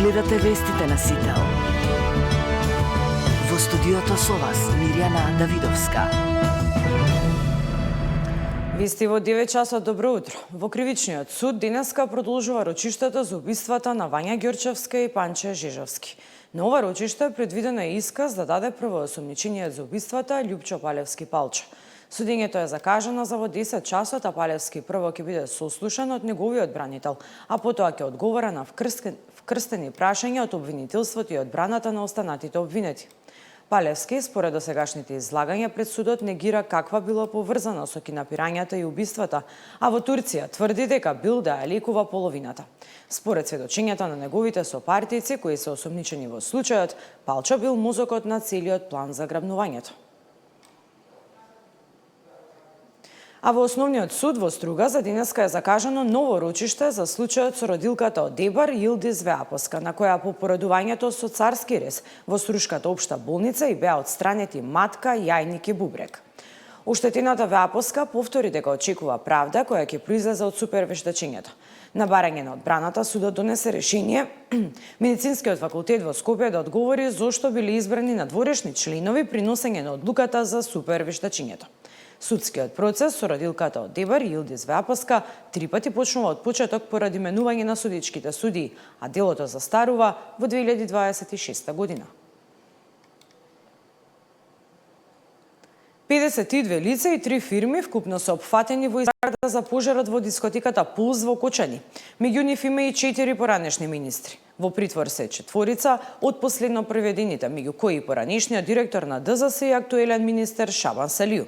Гледате вестите на Сител. Во студиото со вас Мирјана Давидовска. Вести во 9 часот, добро утро. Во Кривичниот суд денеска продолжува рочиштето за убиствата на Вања Ѓорчевска и Панче Жижовски. На ова рочиште предвидено е исказ да даде првоосомничениот за убиствата Љупчо Палевски Палче. Судењето е закажано за во 10 часот, а Палевски прво ќе биде сослушан од неговиот бранител, а потоа ќе одговора на вкрстени прашања од обвинителството и одбраната на останатите обвинети. Палевски, според досегашните излагања пред судот, негира каква било поврзана со кинапирањата и убиствата, а во Турција тврди дека бил да ја лекува половината. Според сведочењата на неговите сопартијци, кои се осомничени во случајот, Палчо бил мозокот на целиот план за грабнувањето. А во Основниот суд во Струга за денеска е закажано ново рочиште за случајот со родилката од Дебар Јилдис Веапоска, на која по поредувањето со царски рез во Струшката општа болница и беа отстранети матка, јајник и бубрек. Оштетената Веапоска повтори дека очекува правда која ќе произлезе од супервештачењето. На барање на одбраната, судот донесе решение Медицинскиот факултет во Скопје да одговори зошто били избрани надворешни членови при носење на одлуката за супервештачењето. Судскиот процес со родилката од Дебар Јилдис Веапоска 3 пати почнува од почеток поради менување на судичките судии, а делото застарува во 2026 година. 52 лица и 3 фирми вкупно се опфатени во изтрагата за пожарот во дискотеката Пулс во Кочани. Меѓу нив има и 4 поранешни министри. Во притвор се 4 од последно приведените, меѓу кои и поранешниот директор на ДЗС и актуелен министер Шабан Салију.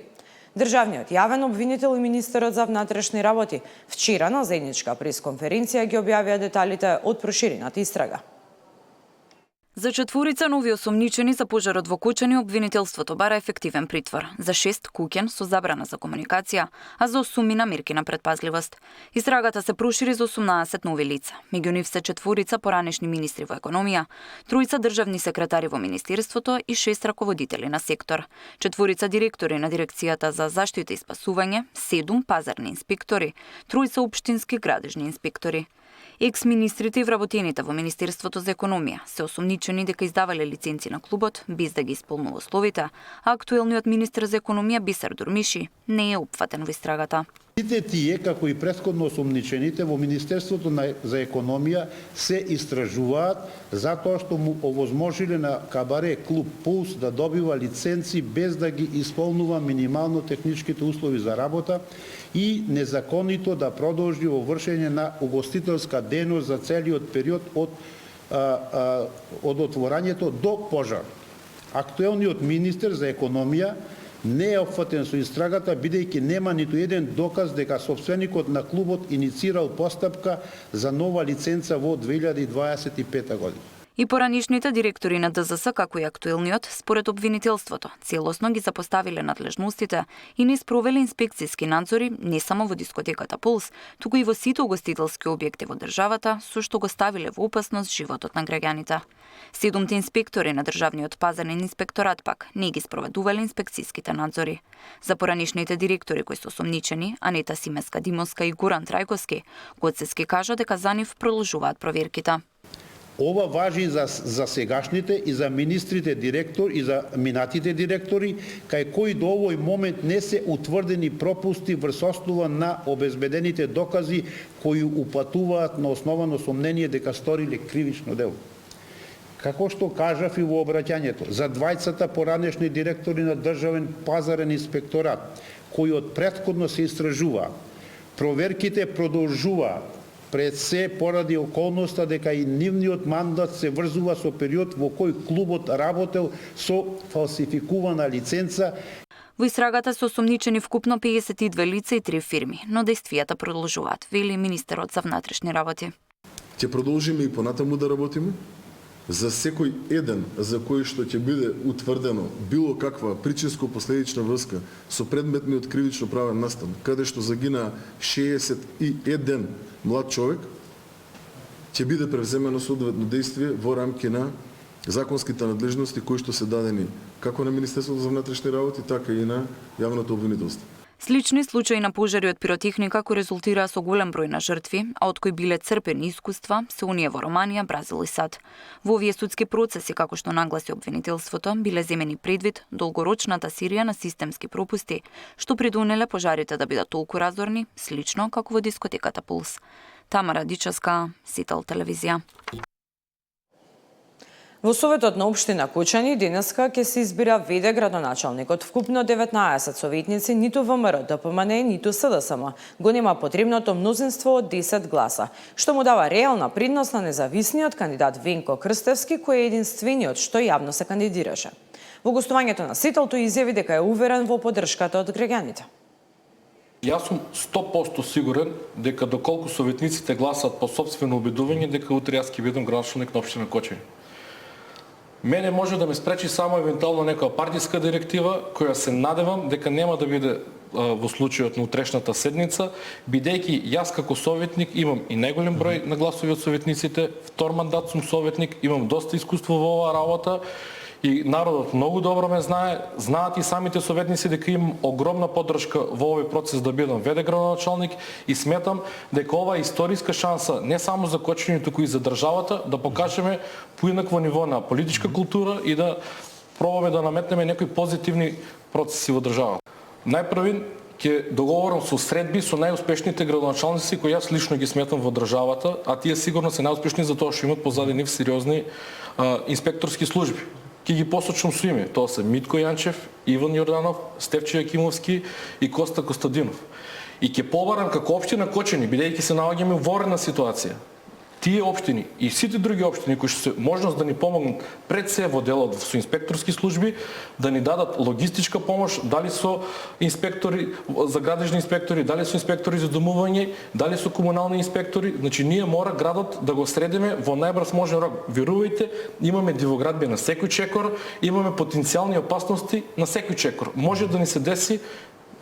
Државниот јавен обвинител и министерот за внатрешни работи вчера на заедничка пресконференција ги објавија деталите од проширената истрага. За 4 нови осомничени за пожарот во Кочани обвинителството бара ефективен притвор, за 6 куќен со забрана за комуникација, а за 8 на мерки на предпазливост. Истрагата се прошири за 18 нови лица. Меѓу нив се 4 поранешни министри во економија, 3 државни секретари во министерството и 6 раководители на сектор, 4 директори на дирекцијата за заштита и спасување, 7 пазарни инспектори, 3 општински градежни инспектори. Екс-министрите и вработените во Министерството за економија се осомничени дека издавале лиценци на клубот без да ги исполнува условите, а актуелниот министер за економија Бисер Дурмиши не е опфатен во истрагата. Сите тие, како и претходно осомничените во Министерството за економија, се истражуваат затоа што му овозможиле на кабаре клуб Пулс да добива лиценци без да ги исполнува минимално техничките услови за работа и незаконито да продолжи во вршење на угостителска дејност за целиот период од отворањето до пожар. Актуелниот министер за економија не е опфатен со истрагата, бидејќи нема ниту еден доказ дека собственикот на клубот иницирал постапка за нова лиценца во 2025 година. И поранишните директори на ДЗС, како и актуелниот, според обвинителството, целосно ги запоставиле надлежностите и не спровеле инспекцијски надзори не само во дискотеката Пулс, туку и во сите угостителски објекти во државата, со што го ставиле во опасност животот на граѓаните. 7 инспектори на државниот пазарен инспекторат пак не ги спроведувале инспекцијските надзори. За поранишните директори кои се осомничени, Анета Симеска Димовска и Горан Трајковски, Гоцески кажа дека за нив продолжуваат проверките. Ова важи за сегашните и за министрите директор и за минатите директори, кај кои до овој момент не се утврдени пропусти врз основа на обезбедените докази кои упатуваат на основано сомнение дека сториле кривично дело. Како што кажав и во обраќањето, за 20 поранешни директори на државен пазарен инспекторат, кои од претходно се истражува, проверките продолжуваат, пред се поради околноста дека и нивниот мандат се врзува со период во кој клубот работел со фалсификувана лиценца. Во истрагата се осомничени вкупно 52 лица и 3 фирми, но действијата продолжуваат, вели министерот за внатрешни работи. Ќе продолжиме и понатаму да работиме. За секој еден за кој што ќе биде утврдено било каква причинско-последична врска со предметниот кривично правен настан, каде што загина 61 млад човек, ќе биде превземено соодветно действие во рамки на законските надлежности кои што се дадени како на Министерството за внатрешни работи, така и на јавното обвинителство. Слични случаи на пожари од пиротехника кои резултираа со голем број на жртви, а од кои биле црпени искуства, се оние во Романија, Бразил и САД. Во овие судски процеси, како што нагласи обвинителството, биле земени предвид долгорочната серија на системски пропусти, што придонеле пожарите да бидат толку разорни, слично како во дискотеката Пулс. Тамара Дичевска, Сител телевизија. Во Советот на општина Кочани денеска ќе се избира веде градоначалник од вкупно 19 советници, ниту ВМРО, ДПМН, ниту СДСМ го нема потребното мнозинство од 10 гласа, што му дава реална предност на независниот кандидат Венко Крстевски, кој е единствениот што јавно се кандидираше. Во гостувањето на Сител тој изјави дека е уверен во поддршката од граѓаните. Јас сум 100% сигурен дека доколку советниците гласат по сопствено убедување дека утре јас ќе бидам градоначалник на општина Кочани. Мене може да ме спречи само евентуално некоја партиска директива, која се надевам дека нема да биде во случајот на утрешната седница, бидејќи јас како советник имам и најголем број на гласови од советниците, втор мандат сум советник, имам доста искуство во оваа работа и народот многу добро ме знае, знаат и самите советници дека имам огромна поддршка во овој процес да бидам веде градоначалник и сметам дека ова е историска шанса не само за Кочани, туку и за државата да покажеме поинакво ниво на политичка култура и да пробаме да наметнеме некои позитивни процеси во државата. Најпрви ќе договорам со средби со најуспешните градоначалници кои јас лично ги сметам во државата, а тие сигурно се најуспешни затоа што имаат позади нив сериозни инспекторски служби. Ке ги посочам со име. Тоа се Митко Јанчев, Иван Јорданов, Стефче Јакимовски и Коста Костадинов. И ќе побарам како општина Кочани, бидејќи се наоѓаме во ворена ситуација. Тие општини и сите други општини кои што се можност да ни помогнат пред се во делот со инспекторски служби, да ни дадат логистичка помош, дали со инспектори за градежни инспектори, дали со инспектори за домување, дали со комунални инспектори. Значи ние мора градот да го средиме во најбрз можен рок. Верувајте, имаме дивоградби на секој чекор, имаме потенцијални опасности на секој чекор. Може да ни се деси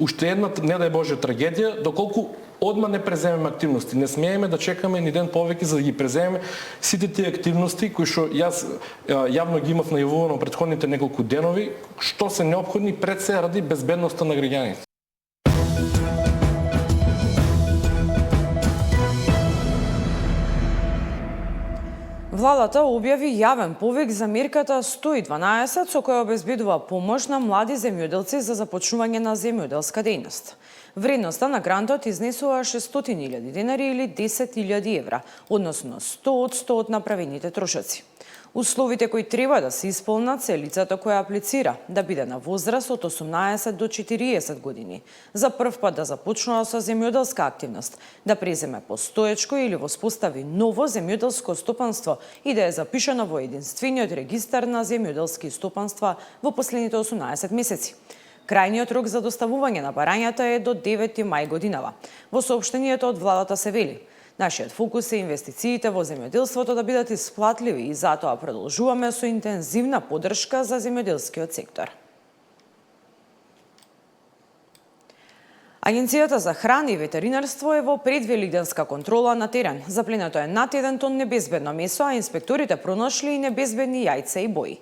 уште една, не дај Боже, трагедија, доколку одма не преземеме активности. Не смееме да чекаме ни ден повеќе за да ги преземеме сите тие активности кои што јас јавно ги имав најавувано претходните неколку денови, што се неопходни пред се ради безбедноста на граѓаните. Владата објави јавен повик за мерката 112 со која обезбедува помош на млади земјоделци за започнување на земјоделска дејност. Вредноста на грантот изнесува 600.000 денари или 10.000 евра, односно 100% од направените трошоци. Условите кои треба да се исполнат се лицето кое аплицира да биде на возраст од 18 до 40 години, за прв пат да започнува со земјоделска активност, да преземе постоечко или воспостави ново земјоделско стопанство и да е запишано во единствениот регистар на земјоделски стопанства во последните 18 месеци. Крајниот рок за доставување на барањата е до 9 мај годинава. Во соопштението од владата се вели: нашиот фокус е инвестициите во земјоделството да бидат исплатливи и затоа продолжуваме со интензивна поддршка за земјоделскиот сектор. Агенцијата за храна и ветеринарство е во предвелигденска контрола на терен. Запленето е над 1 тон небезбедно месо, а инспекторите пронашли и небезбедни јајца и бои.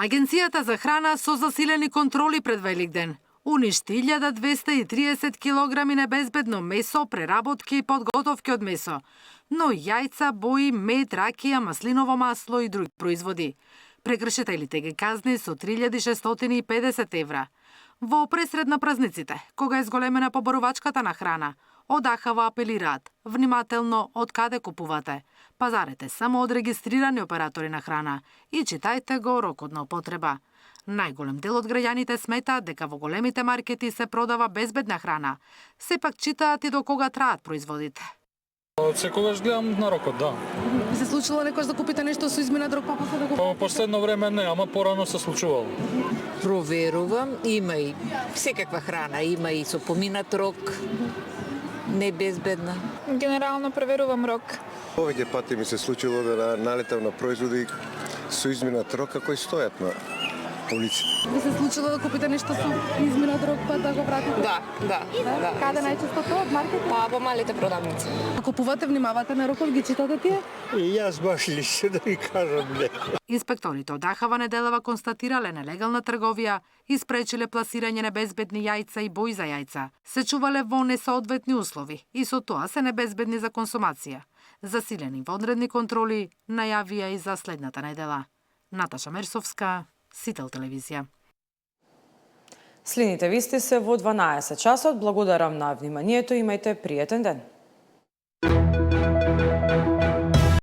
Агенцијата за храна со засилени контроли пред Великден уништи 1230 килограми небезбедно месо, преработки и подготовки од месо, но јајца, бои, мед, ракија, маслиново масло и други производи. Прекршителите ги казни со 3650 евра. Во пресред на празниците, кога е зголемена побарувачката на храна, од АХВ апелираат: внимателно од каде купувате. Пазарете само од регистрирани оператори на храна и читајте го рокот на употреба. Најголем дел од граѓаните сметаат дека во големите маркети се продава безбедна храна. Сепак читаат и до кога траат производите. Секогаш гледам на рокот, да. Ви се случило некојаш да купите нешто со изменат рок, па после да го... По последно време не, ама порано се случувало. Проверувам, има и секаква храна, има и со поминат рок, не безбедна. Генерално проверувам рок. Повеќе пати ми се случило да налетам на производи со изминат рок кои стојат на улица. Ви се случило да купите нешто со изминат рок па да го вратите? Да. Каде најчесто тоа, од маркет? Па во малите продавници. А купувате, внимавате на рокот, ги читате тие? И јас баш лично да ви кажам не. Инспекторите од Дахава неделава констатирале нелегална трговија и спречиле пласирање небезбедни јајца и бои за јајца. Се чувале во несоодветни услови и со тоа се небезбедни за консумација. Засилени вонредни контроли најавија и за следната недела. Наташа Мерсовска, Сител телевизија. Следните вести се во 12 часот. Благодарам на вниманието, имајте пријатен ден.